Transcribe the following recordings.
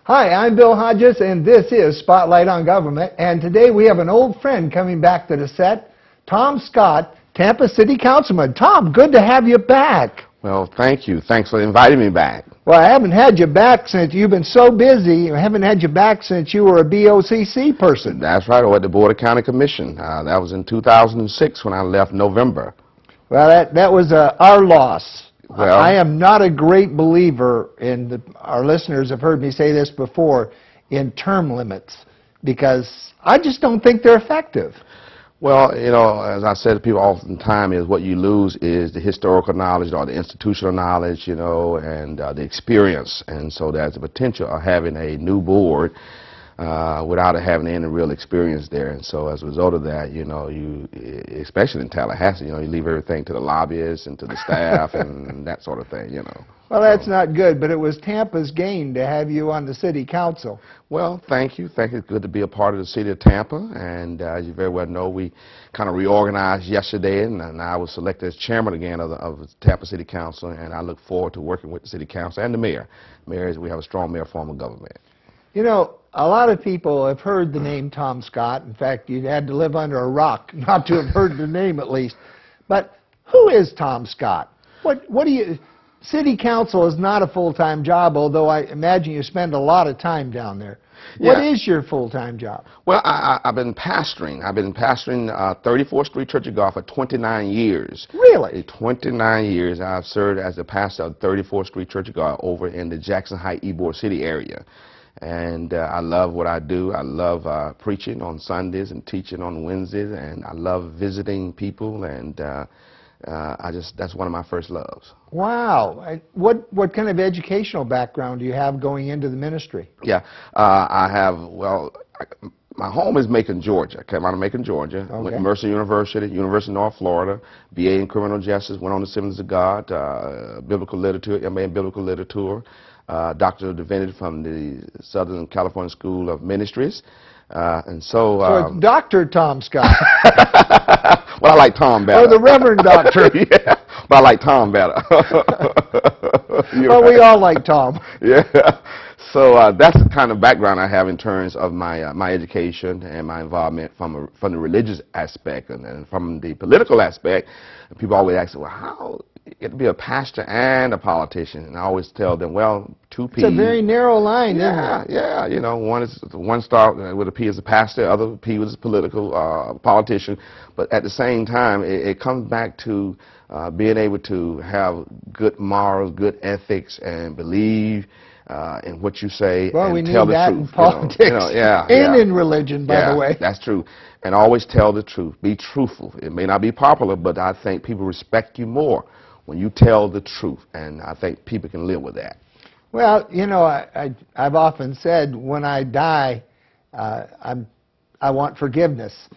Hi, I'm Bill Hodges, and this is Spotlight on Government. And today we have an old friend coming back to the set, Tom Scott, Tampa City Councilman. Tom, good to have you back. Well, thank you. Thanks for inviting me back. Well, I haven't had you back since you've been so busy. I haven't had you back since you were a BOCC person. That's right, or at the Board of County Commission. That was in 2006 when I left November. Well, that was our loss. Well, I am not a great believer in, our listeners have heard me say this before, in term limits, because I just don't think they're effective. Well, you know, as I said to people all the time, is what you lose is the historical knowledge or the institutional knowledge, you know, and the experience. And so there's the potential of having a new board without having any real experience there. And so as a result of that, you know, you, especially in Tallahassee, you know, you leave everything to the lobbyists and to the staff and that sort of thing, you know. Well, that's not good, but it was Tampa's gain to have you on the city council. Well, thank you. Thank you. It's good to be a part of the city of Tampa. And as you very well know, we kind of reorganized yesterday, and I was selected as chairman again of the Tampa City Council, and I look forward to working with the city council and the mayor. We have a strong mayor form of government. You know, a lot of people have heard the name Tom Scott. In fact, you had to live under a rock not to have heard the name at least. But who is Tom Scott? What do you... City council is not a full-time job, although I imagine you spend a lot of time down there. Yeah. What is your full-time job? Well, I've been pastoring. I've been pastoring 34th Street Church of God for 29 years. Really? 29 years I've served as the pastor of 34th Street Church of God over in the Jackson Heights, Ybor City area. And I love what I do. I love preaching on Sundays and teaching on Wednesdays, and I love visiting people, and that's one of my first loves. Wow. What kind of educational background do you have going into the ministry? Yeah, I have, well, my home is Macon, Georgia. I came out of Macon, Georgia. Okay. Went to Mercer University, University of North Florida, BA in Criminal Justice, went on to Assemblies of God, Biblical Literature, MA in Biblical Literature, Doctor of Divinity from the Southern California School of Ministries. And so it's Dr. Tom Scott. Well, I like Tom better. Or the Reverend Doctor. Yeah, but I like Tom better. Well, right. we all like Tom. Yeah. So that's the kind of background I have in terms of my education and my involvement from the religious aspect, and from the political aspect. People always ask, well, how you get to be a pastor and a politician? And I always tell them, well, two P's. It's a very narrow line, isn't it? Yeah. You know, one start with a P as a pastor, other P was a political politician. But at the same time, it comes back to being able to have good morals, good ethics, and believe in what you say, well, and tell the truth. In politics, and in religion, by the way. That's true. And always tell the truth. Be truthful. It may not be popular, but I think people respect you more when you tell the truth, and I think people can live with that. Well, you know, I've often said when I die, I want forgiveness.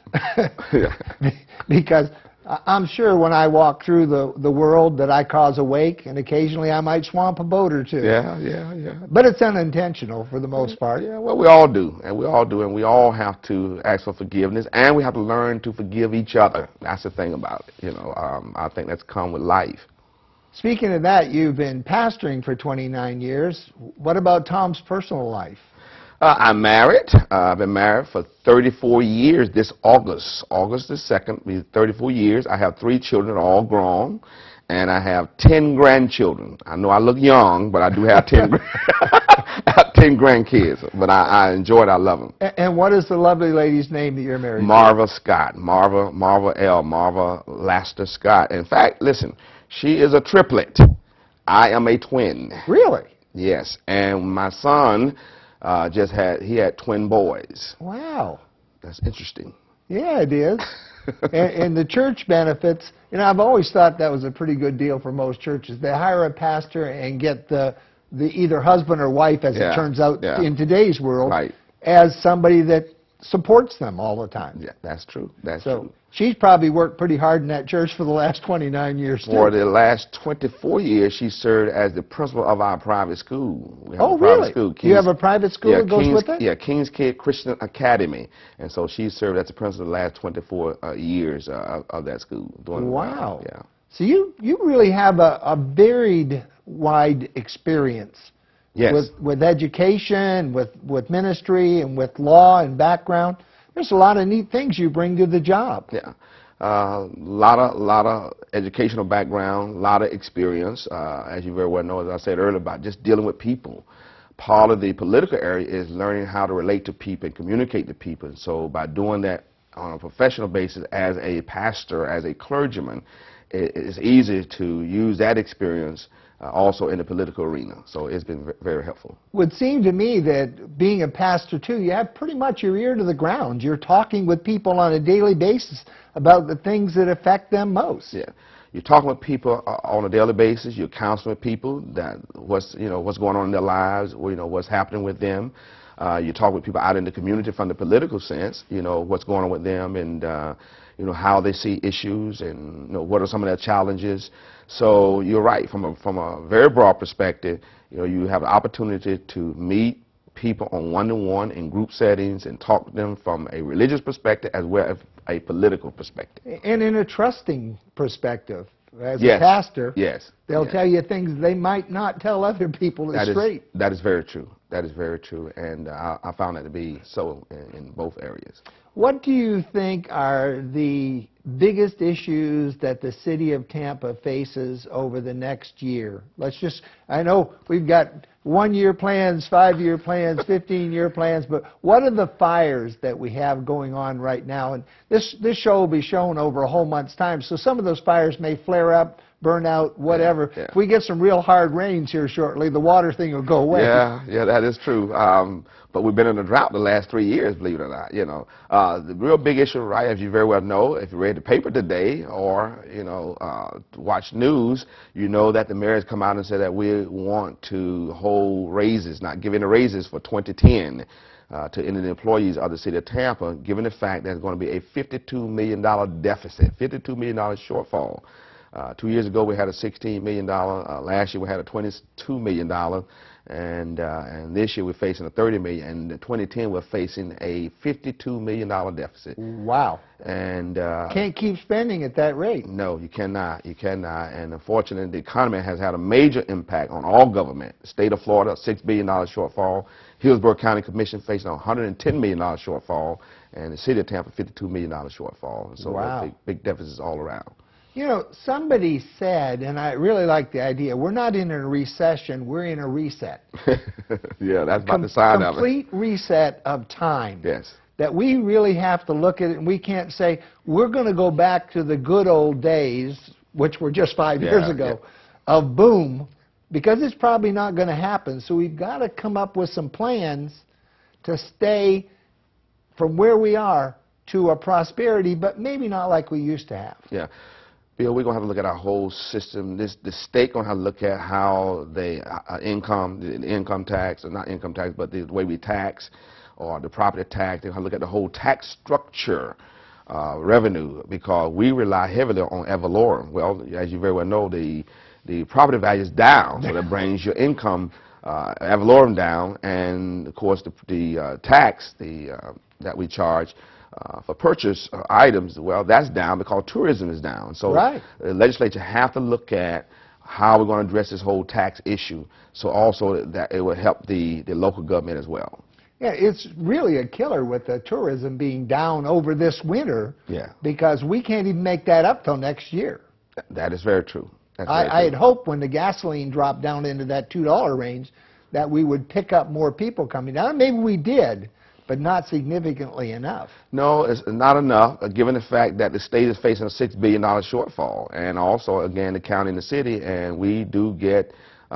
Because I'm sure when I walk through the world that I cause a wake, and occasionally I might swamp a boat or two. Yeah. But it's unintentional for the most part. Yeah, well, we all do, and we all have to ask for forgiveness, and we have to learn to forgive each other. That's the thing about it. You know, I think that's come with life. Speaking of that, you've been pastoring for 29 years. What about Tom's personal life? I'm married. I've been married for 34 years. This August the 2nd, will be 34 years. I have 3 children, all grown, and I have 10 grandchildren. I know I look young, but I do have 10 grandkids. But I enjoy it. I love them. And what is the lovely lady's name that you're married to? Marva Scott. Marva Laster Scott. In fact, listen, she is a triplet. I am a twin. Really? Yes. And my son he had twin boys. Wow. That's interesting. Yeah, it is. and the church benefits, you know, I've always thought that was a pretty good deal for most churches. They hire a pastor and get the either husband or wife, as it turns out in today's world, right, as somebody that supports them all the time. Yeah, that's true. That's true. She's probably worked pretty hard in that church for the last 29 years, too. For the last 24 years, she served as the principal of our private school. We have a private school. You have a private school that goes with it? Yeah, King's Kid Christian Academy. And so she served as the principal the last 24 years of that school. Wow. Yeah. So you really have a varied, wide experience Yes. With education, with ministry, and with law and background. There's a lot of neat things you bring to the job. Yeah. Lot of educational background, a lot of experience, as you very well know, as I said earlier, about just dealing with people. Part of the political area is learning how to relate to people and communicate to people. And so by doing that on a professional basis as a pastor, as a clergyman, it's easy to use that experience also in the political arena. So it's been very helpful. Would seem to me that being a pastor too, you have pretty much your ear to the ground. You're talking with people on a daily basis about the things that affect them most. Yeah. You're talking with people on a daily basis. You're counseling with people that what's going on in their lives, or, what's happening with them. You talk with people out in the community from the political sense, what's going on with them, and how they see issues, and what are some of their challenges. So you're right, from a very broad perspective, you have the opportunity to meet people on one-to-one in group settings and talk to them from a religious perspective as well as a political perspective. And in a trusting perspective. As Yes. a pastor, Yes. they'll Yes. tell you things they might not tell other people straight. That is very true. That is very true, and I found that to be so in both areas. What do you think are the biggest issues that the city of Tampa faces over the next year? I know we've got 1-year plans, 5-year plans, 15-year plans, but what are the fires that we have going on right now? And this show will be shown over a whole month's time, so some of those fires may flare up, burn out, whatever. Yeah. If we get some real hard rains here shortly, the water thing will go away. Yeah, that is true. But we've been in a drought the last 3 years, believe it or not. The real big issue, right, as you very well know, if you read the paper today or, watch news, you know that the mayor has come out and said that we want to hold raises, not give any raises for 2010 to any of the employees of the city of Tampa, given the fact that there's going to be a $52 million deficit, $52 million shortfall. 2 years ago we had a $16 million. Last year we had a $22 million, and this year we're facing a $30 million. And in 2010 we're facing a $52 million deficit. Wow! And can't keep spending at that rate. No, you cannot. You cannot. And unfortunately, the economy has had a major impact on all government. The state of Florida, $6 billion shortfall. Hillsborough County Commission facing a $110 million shortfall, and the city of Tampa $52 million shortfall. And so wow. big deficits all around. Somebody said, and I really like the idea, we're not in a recession, we're in a reset. Yeah, that's about the sign of it. Complete reset of time. Yes. That we really have to look at it, and we can't say, we're going to go back to the good old days, which were just 5 years ago, of boom, because it's probably not going to happen. So we've got to come up with some plans to stay from where we are to a prosperity, but maybe not like we used to have. Yeah. Bill, we're going to have to look at our whole system. The state going to have to look at how the income tax, or not income tax, but the way we tax, or the property tax. They're going to look at the whole tax structure, revenue, because we rely heavily on ad valorem. Well, as you very well know, the property value is down, so that brings your income ad valorem down, and of course the tax that we charge for purchase items, well, that's down because tourism is down. So the legislature have to look at how we're going to address this whole tax issue, so also that it will help the local government as well. Yeah, it's really a killer with the tourism being down over this winter. Yeah. Because we can't even make that up till next year. That is very true. I had hoped when the gasoline dropped down into that $2 range that we would pick up more people coming down. Maybe we did, but not significantly enough. No, it's not enough, given the fact that the state is facing a $6 billion shortfall, and also, again, the county and the city, and we do get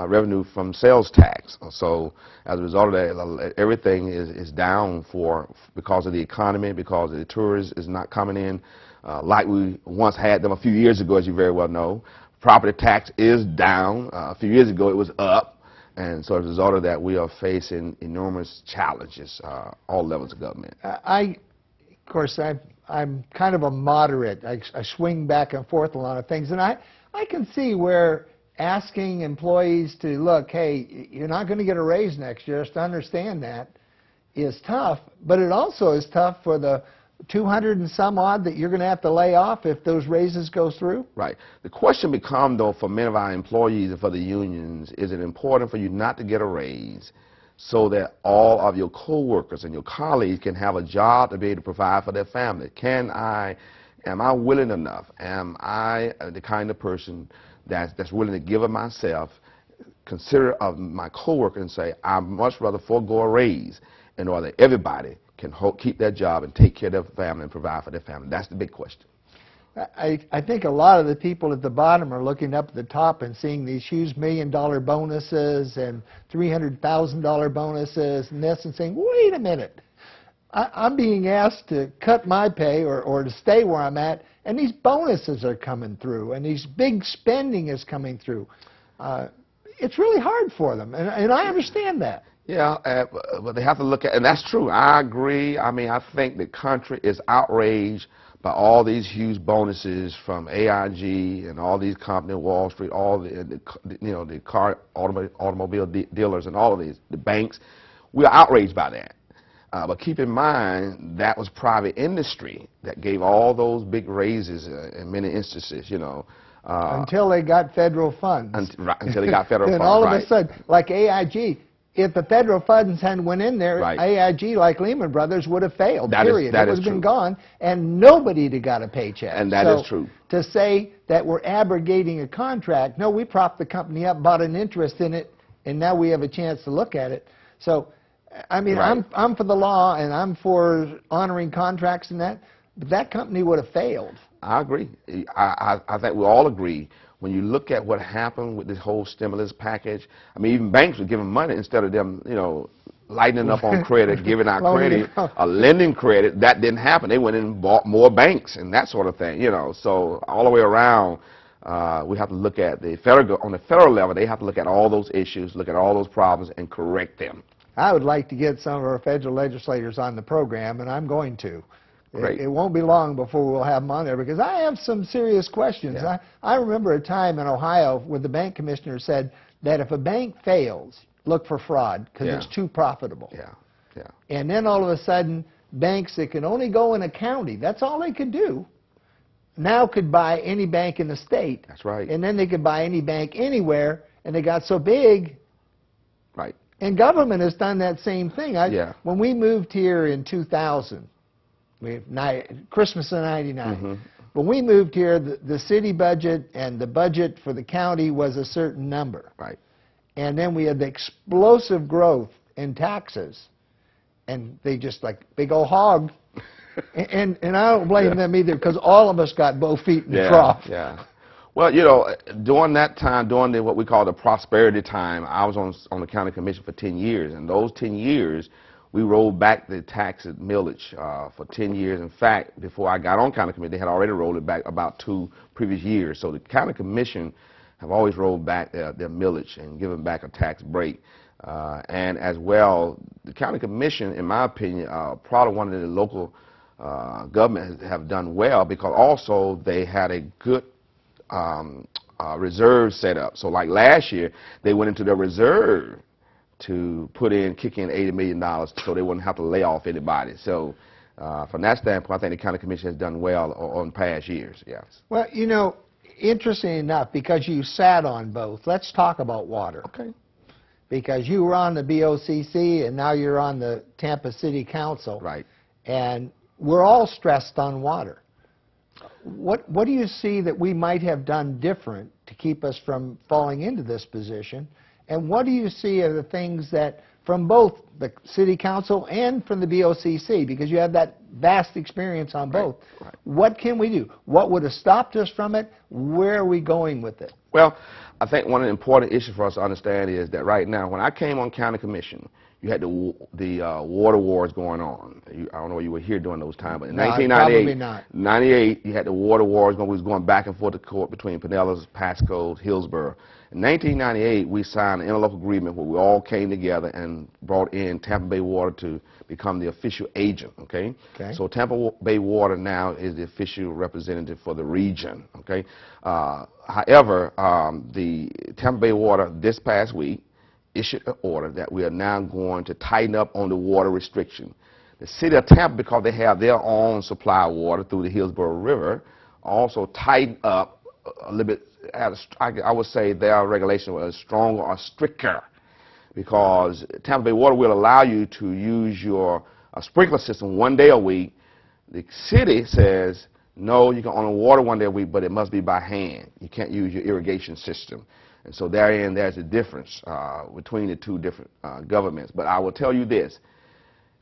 revenue from sales tax. So as a result of that, everything is down because of the economy, because the tourists is not coming in like we once had them a few years ago, as you very well know. Property tax is down. A few years ago it was up. And so as a result of that, we are facing enormous challenges, all levels of government. Of course, I'm kind of a moderate. I swing back and forth a lot of things. And I can see where asking employees to, look, hey, you're not going to get a raise next year, just understand that, is tough. But it also is tough for the 200 and some odd that you're going to have to lay off if those raises go through? Right. The question becomes, though, for many of our employees and for the unions, is it important for you not to get a raise so that all of your co-workers and your colleagues can have a job to be able to provide for their family? Am I willing enough? Am I the kind of person that's willing to give of myself, consider of my co-worker, and say, I'd much rather forego a raise in order that everybody can keep their job and take care of their family and provide for their family? That's the big question. I think a lot of the people at the bottom are looking up at the top and seeing these huge $1 million bonuses and $300,000 bonuses and this and saying, wait a minute, I'm being asked to cut my pay or to stay where I'm at, and these bonuses are coming through and these big spending is coming through. It's really hard for them, and I understand that. Yeah, but they have to look at, and that's true. I agree. I mean, I think the country is outraged by all these huge bonuses from AIG and all these companies, Wall Street, all the car, automobile dealers, and all of these, the banks. We are outraged by that. But keep in mind, that was private industry that gave all those big raises in many instances, you know. Until they got federal funds. Until they got federal funds, and all of a sudden, like AIG, if the federal funds hadn't went in there, AIG, like Lehman Brothers, would have failed, period. It would have been gone, and nobody would have got a paycheck. And that is true. To say that we're abrogating a contract, no, we propped the company up, bought an interest in it, and now we have a chance to look at it. So, I mean, I'm for the law, and I'm for honoring contracts and that, but that company would have failed. I agree. I think we all agree. When you look at what happened with this whole stimulus package, I mean, even banks were giving money instead of them, you know, lightening up on credit, giving out credit, lending credit. That didn't happen. They went in and bought more banks and that sort of thing, you know. So all the way around, we have to look at on the federal level, they have to look at all those issues, look at all those problems, and correct them. I would like to get some of our federal legislators on the program, and I'm going to. Great. It won't be long before we'll have them on there, because I have some serious questions. Yeah. I remember a time in Ohio where the bank commissioner said that if a bank fails, look for fraud because it's too profitable. Yeah. Yeah. And then all of a sudden, banks that can only go in a county, that's all they could do, now could buy any bank in the state. That's right. And then they could buy any bank anywhere, and they got so big. Right. And government has done that same thing. When we moved here in 2000, Christmas of '99. When we moved here, the city budget and the budget for the county was a certain number. Right. And then we had the explosive growth in taxes, and they just like big old hog. and I don't blame them either, because all of us got both feet in the trough. Yeah. Well, you know, during that time, during what we call the prosperity time, I was on the county commission for 10 years, and those 10 years. We rolled back the tax millage for 10 years. In fact, before I got on county commission, they had already rolled it back about 2 previous years. So the county commission have always rolled back their millage and given back a tax break. And as well, the county commission, in my opinion, probably one of the local government have done well, because also they had a good reserve set up. So like last year, they went into their reserve to kick in $80 million so they wouldn't have to lay off anybody. So from that standpoint, I think the county commission has done well on past years, yes. Well, you know, interesting enough, because you sat on both, let's talk about water. Okay. Because you were on the BOCC and now you're on the Tampa City Council. Right. And we're all stressed on water. What do you see that we might have done different to keep us from falling into this position? And what do you see are the things that, from both the City Council and from the BOCC, because you have that vast experience on both, what can we do? What would have stopped us from it? Where are we going with it? Well, I think one of the important issues for us to understand is that right now, when I came on county commission, you had the water wars going on. I don't know if you were here during those times, but in 1998, you had the water wars going. We was going back and forth to court between Pinellas, Pasco, Hillsborough. In 1998, we signed an interlocal agreement where we all came together and brought in Tampa Bay Water to become the official agent. Okay. So Tampa Bay Water now is the official representative for the region. Okay. However, the Tampa Bay Water this past week issued an order that we are now going to tighten up on the water restriction. The city of Tampa, because they have their own supply of water through the Hillsborough River, also tightened up a little bit. I would say their regulation was stronger or stricter, because Tampa Bay Water will allow you to use your sprinkler system 1 day a week. The city says, no, you can only water 1 day a week, but it must be by hand. You can't use your irrigation system. And so there's a difference between the two different governments. But I will tell you this.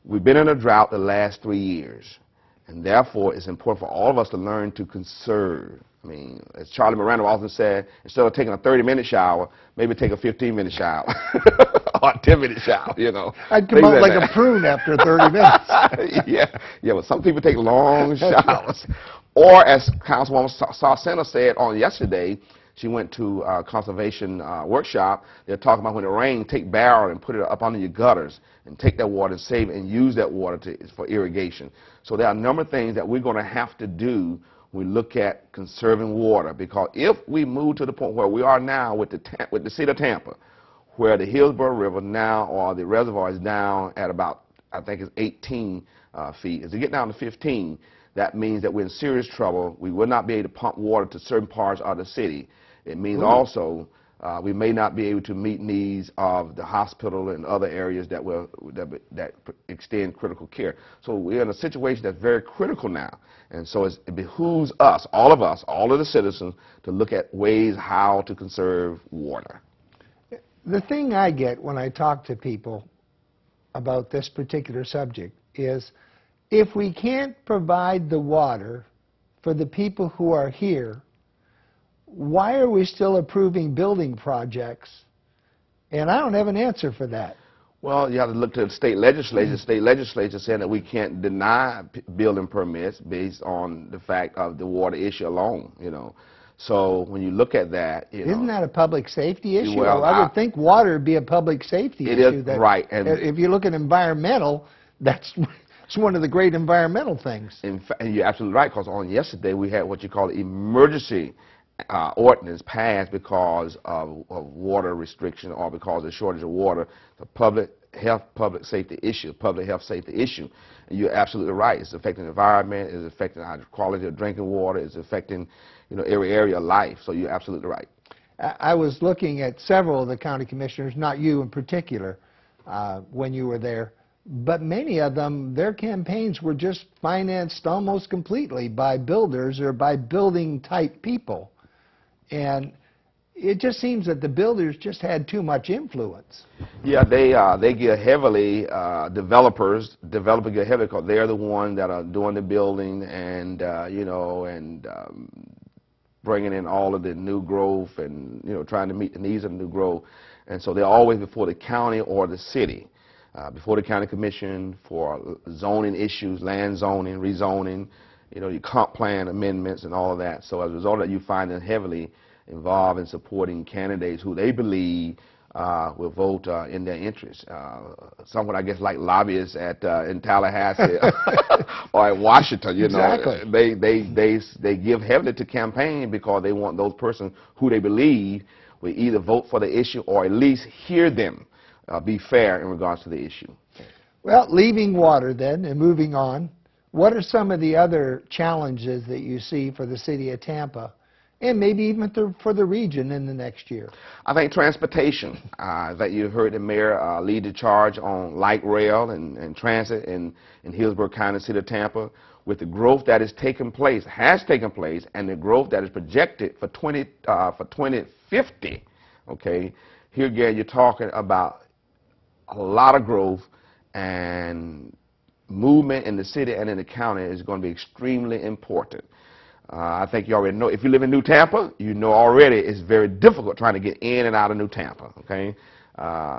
We've been in a drought the last 3 years, and therefore it's important for all of us to learn to conserve. I mean, as Charlie Miranda often said, instead of taking a 30-minute shower, maybe take a 15-minute shower or a 10-minute shower, you know. I'd come out like a prune after 30 minutes. yeah, but some people take long showers. Or as Councilwoman Sarcena said on yesterday, she went to a conservation workshop. They're talking about when it rains, take barrel and put it up under your gutters and take that water and save it and use that water for irrigation. So there are a number of things that we're going to have to do when we look at conserving water, because if we move to the point where we are now with the city of Tampa, where the Hillsborough River now, or the reservoir is down at about, I think it's 18 feet. As we get down to 15, that means that we're in serious trouble. We will not be able to pump water to certain parts of the city. It means also we may not be able to meet needs of the hospital and other areas that extend critical care. So we're in a situation that's very critical now. And so it behooves us, all of the citizens, to look at ways how to conserve water. The thing I get when I talk to people about this particular subject is, if we can't provide the water for the people who are here, why are we still approving building projects? And I don't have an answer for that. Well, you have to look to the state legislature. The state legislature saying that we can't deny building permits based on the fact of the water issue alone, you know. So when you look at that, isn't that a public safety issue? Well, I would think water would be a public safety issue. It is, right. And if you look at environmental, that's it's one of the great environmental things. In fact, and you're absolutely right, because on yesterday we had what you call emergency ordinance passed because of water restriction or because of the shortage of water. The public safety issue. And you're absolutely right. It's affecting the environment. It's affecting the quality of drinking water. It's affecting, you know, every area of life. So you're absolutely right. I was looking at several of the county commissioners, not you in particular, when you were there, but many of them, their campaigns were just financed almost completely by builders or by building type people. And it just seems that the builders just had too much influence. Yeah, they get heavily, developers get heavily because they're the ones that are doing the building and, you know, and bringing in all of the new growth and, you know, trying to meet the needs of the new growth. And so they're always before the county or the city, before the county commission for zoning issues, land zoning, rezoning, you know, your comp plan amendments and all of that. So as a result of that, you find them heavily involved in supporting candidates who they believe will vote in their interest. Somewhat, I guess, like lobbyists in Tallahassee or in Washington. You exactly. know, they give heavily to campaign because they want those persons who they believe will either vote for the issue or at least hear them be fair in regards to the issue. Well, leaving water then and moving on, what are some of the other challenges that you see for the city of Tampa, and maybe even for the region in the next year? I think transportation, that you heard the mayor lead the charge on light rail and transit in Hillsborough County, city of Tampa. With the growth that has taken place, and the growth that is projected for 2050, okay, here again you're talking about a lot of growth, and movement in the city and in the county is going to be extremely important. I think you already know, if you live in New Tampa, you know already it's very difficult trying to get in and out of New Tampa, okay?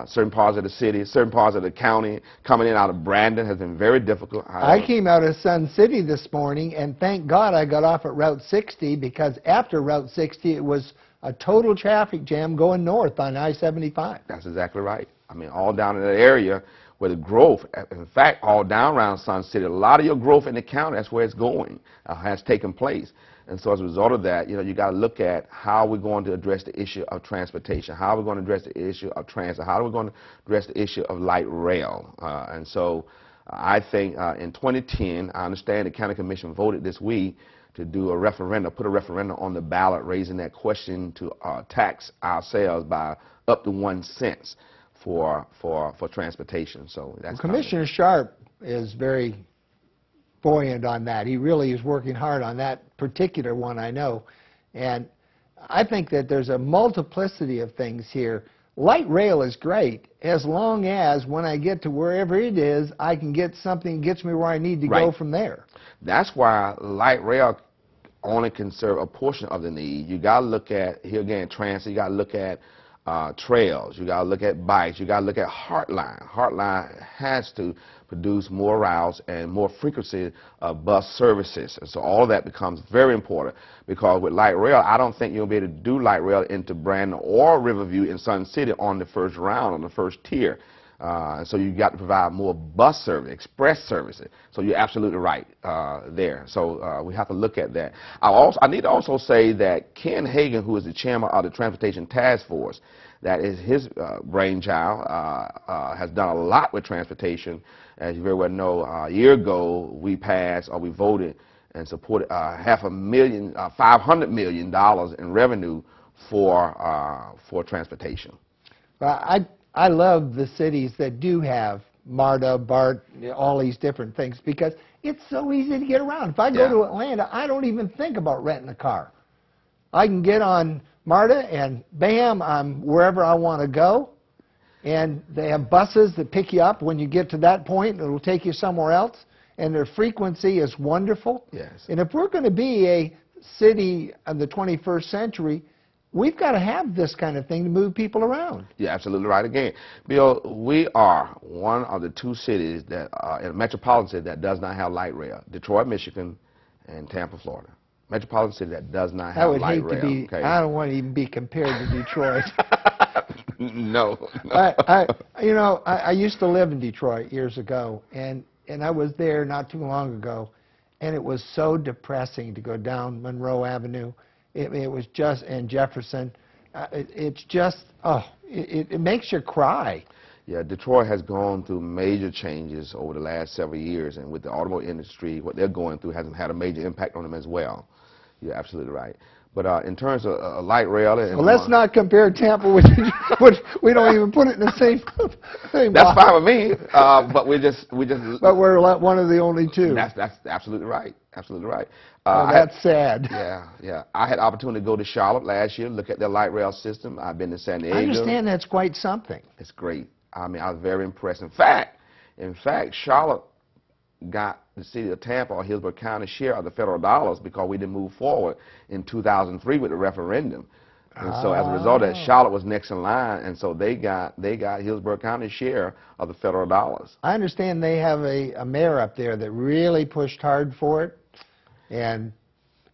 Certain parts of the city, certain parts of the county, coming in and out of Brandon has been very difficult. I came out of Sun City this morning, and thank God I got off at Route 60, because after Route 60 it was a total traffic jam going north on I-75. That's exactly right. I mean, all down in that area where the growth, in fact, all down around Sun City, a lot of your growth in the county, that's where it's going, has taken place. And so as a result of that, you know, you got to look at how we're going to address the issue of transportation, how we're going to address the issue of transit, how are we going to address the issue of light rail. And so I think in 2010, I understand the County Commission voted this week to do a referendum, put a referendum on the ballot, raising that question to tax ourselves by up to 1 cent for transportation. So that's Commissioner Sharp is very buoyant on that. He really is working hard on that particular one, I know. And I think that there's a multiplicity of things here. Light rail is great as long as when I get to wherever it is, I can get something that gets me where I need to go from there. That's why light rail only can serve a portion of the need. You got to look at, here again, transit, you got to look at trails, you got to look at bikes, you got to look at Heartline. Heartline has to produce more routes and more frequency of bus services. And so all of that becomes very important, because with light rail, I don't think you'll be able to do light rail into Brandon or Riverview in Sun City on the first round, on the first tier. So you got to provide more bus service, express services. So you're absolutely right there. So we have to look at that. I need to also say that Ken Hagan, who is the chairman of the Transportation Task Force, that is his brainchild, has done a lot with transportation. As you very well know, a year ago we passed, or we voted and supported $500 million in revenue for transportation. Well, I love the cities that do have MARTA, BART, all these different things, because it's so easy to get around. If I go to Atlanta, I don't even think about renting a car. I can get on MARTA and bam, I'm wherever I want to go. And they have buses that pick you up when you get to that point. It'll take you somewhere else. And their frequency is wonderful. Yes. And if we're going to be a city of the 21st century, we've got to have this kind of thing to move people around. You're absolutely right again. Bill, we are one of the 2 cities that in a metropolitan city that does not have light rail. Detroit, Michigan, and Tampa, Florida. Metropolitan city that does not have light rail. I would hate to be, I don't want to even be compared to Detroit. No. I used to live in Detroit years ago, and I was there not too long ago, and it was so depressing to go down Monroe Avenue. It was just, and Jefferson, it's just, it makes you cry. Yeah, Detroit has gone through major changes over the last several years, and with the automobile industry, what they're going through hasn't had a major impact on them as well. You're absolutely right. But in terms of light rail, and well, let's not compare Tampa with Detroit. We don't even put it in the same That's fine with me. But we just. But we're one of the only 2. That's absolutely right. Absolutely right. That's sad. Yeah. I had opportunity to go to Charlotte last year, look at their light rail system. I've been to San Diego. I understand that's quite something. It's great. I mean, I was very impressed. In fact, Charlotte got the city of Tampa or Hillsborough County share of the federal dollars because we didn't move forward in 2003 with the referendum. And so as a result of that, Charlotte was next in line, and so they got Hillsborough County's share of the federal dollars. I understand they have a mayor up there that really pushed hard for it, and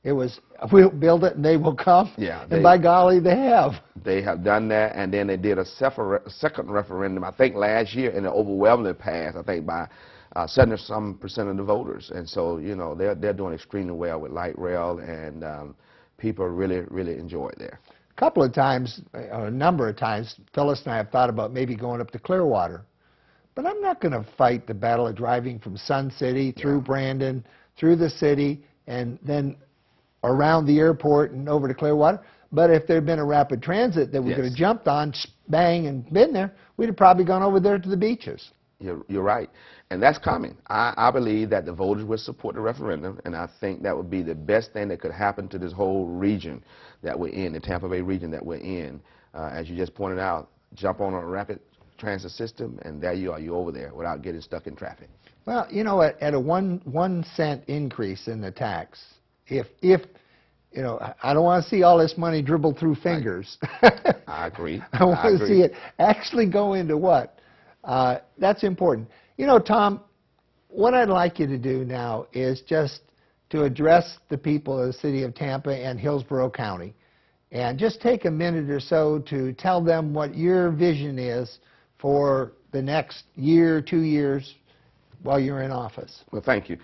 it was, we'll build it and they will come. Yeah. And by golly, they have. They have done that, and then they did a second referendum, I think last year, and it overwhelmingly passed, I think by 70-some% of the voters. And so, you know, they're doing extremely well with light rail, and people really enjoy it there. A couple of times, a number of times, Phyllis and I have thought about maybe going up to Clearwater. But I'm not going to fight the battle of driving from Sun City through Brandon, through the city, and then around the airport and over to Clearwater. But if there had been a rapid transit that we could have jumped on, bang, and been there, we'd have probably gone over there to the beaches. You're right. And that's coming. I believe that the voters will support the referendum, and I think that would be the best thing that could happen to this whole region that we're in, the Tampa Bay region that we're in. As you just pointed out, jump on a rapid transit system, and there you are, you're over there without getting stuck in traffic. Well, you know, at a 1 cent increase in the tax, if you know, I don't want to see all this money dribble through fingers. I agree. I want to see it actually go into what? That's important. You know, Tom, what I'd like you to do now is just to address the people of the city of Tampa and Hillsborough County, and just take a minute or so to tell them what your vision is for the next year, 2 years while you're in office. Well, thank you.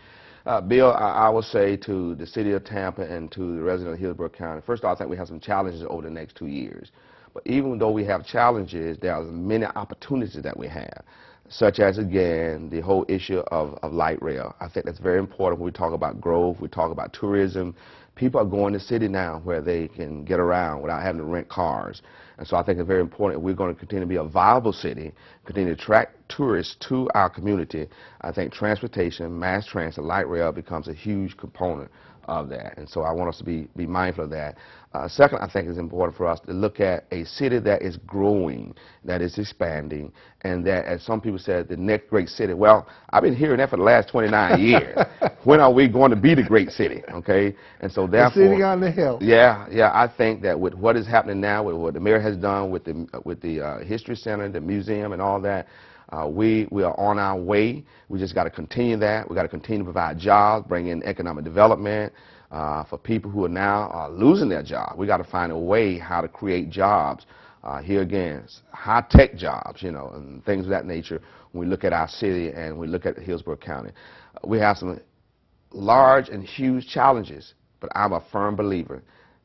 Bill, I will say to the city of Tampa and to the residents of Hillsborough County, first of all, I think we have some challenges over the next 2 years. But even though we have challenges, there are many opportunities that we have. such as, again, the whole issue of light rail. I think that's very important when we talk about growth, we talk about tourism. People are going to the city now where they can get around without having to rent cars. And so I think it's very important if we're going to continue to be a viable city, continue to attract tourists to our community. I think transportation, mass transit, light rail becomes a huge component of that. And so I want us to be mindful of that. Second, I think it's important for us to look at a city that is growing, that is expanding, and that, as some people said, the next great city. Well, I've been hearing that for the last 29 years. When are we going to be the great city? Okay? And so therefore, the city on the hill. Yeah, I think that with what is happening now, with what the mayor has done with the History Center, the museum, and all that, we are on our way. We just got to continue that. We got to continue to provide jobs, bring in economic development for people who are now losing their job. We got to find a way how to create jobs. Here again, high-tech jobs, you know, and things of that nature. When we look at our city and we look at Hillsborough County, we have some large and huge challenges. But I'm a firm believer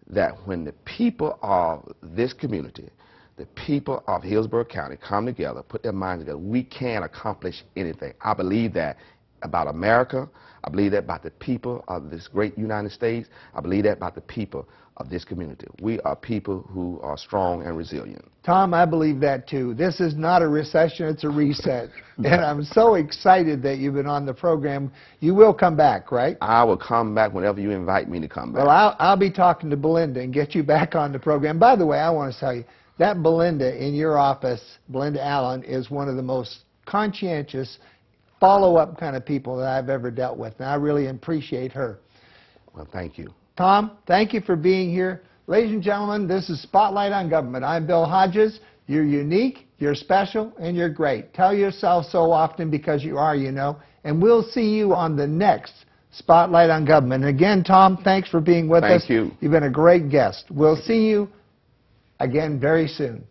that when the people of this community, the people of Hillsborough County come together, put their minds together, we can accomplish anything. I believe that about America. I believe that about the people of this great United States. I believe that about the people of this community. We are people who are strong and resilient. Tom, I believe that too. This is not a recession, it's a reset. And I'm so excited that you've been on the program. You will come back, right? I will come back whenever you invite me to come back. Well, I'll be talking to Belinda and get you back on the program. By the way, I want to tell you, that Belinda in your office, Belinda Allen, is one of the most conscientious, follow-up kind of people that I've ever dealt with, and I really appreciate her. Well, thank you. Tom, thank you for being here. Ladies and gentlemen, this is Spotlight on Government. I'm Bill Hodges. You're unique, you're special, and you're great. Tell yourself so often because you are, you know, and we'll see you on the next Spotlight on Government. And again, Tom, thanks for being with us. Thank you. You've been a great guest. We'll see you again very soon.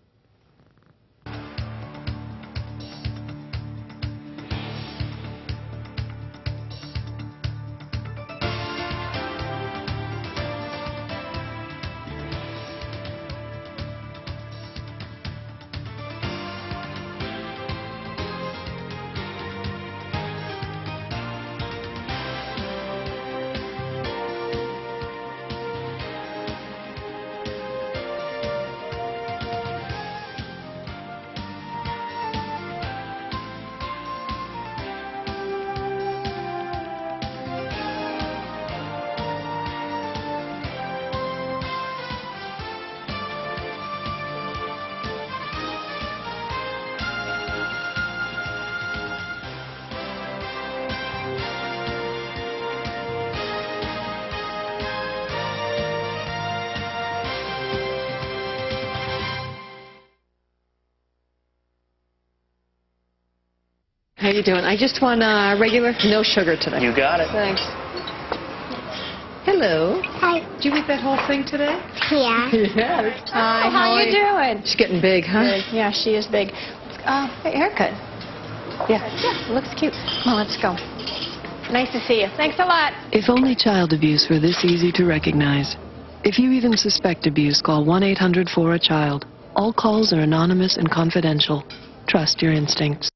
How you doing? I just want regular, no sugar today. You got it. Thanks. Hello. Hi. Did you eat that whole thing today? Yeah. Yes. Hi, How you doing? She's getting big, huh? Big. Yeah, she is big. Hey, haircut. Yeah. Looks cute. Come on, let's go. Nice to see you. Thanks a lot. If only child abuse were this easy to recognize. If you even suspect abuse, call 1-800-4-A-CHILD. All calls are anonymous and confidential. Trust your instincts.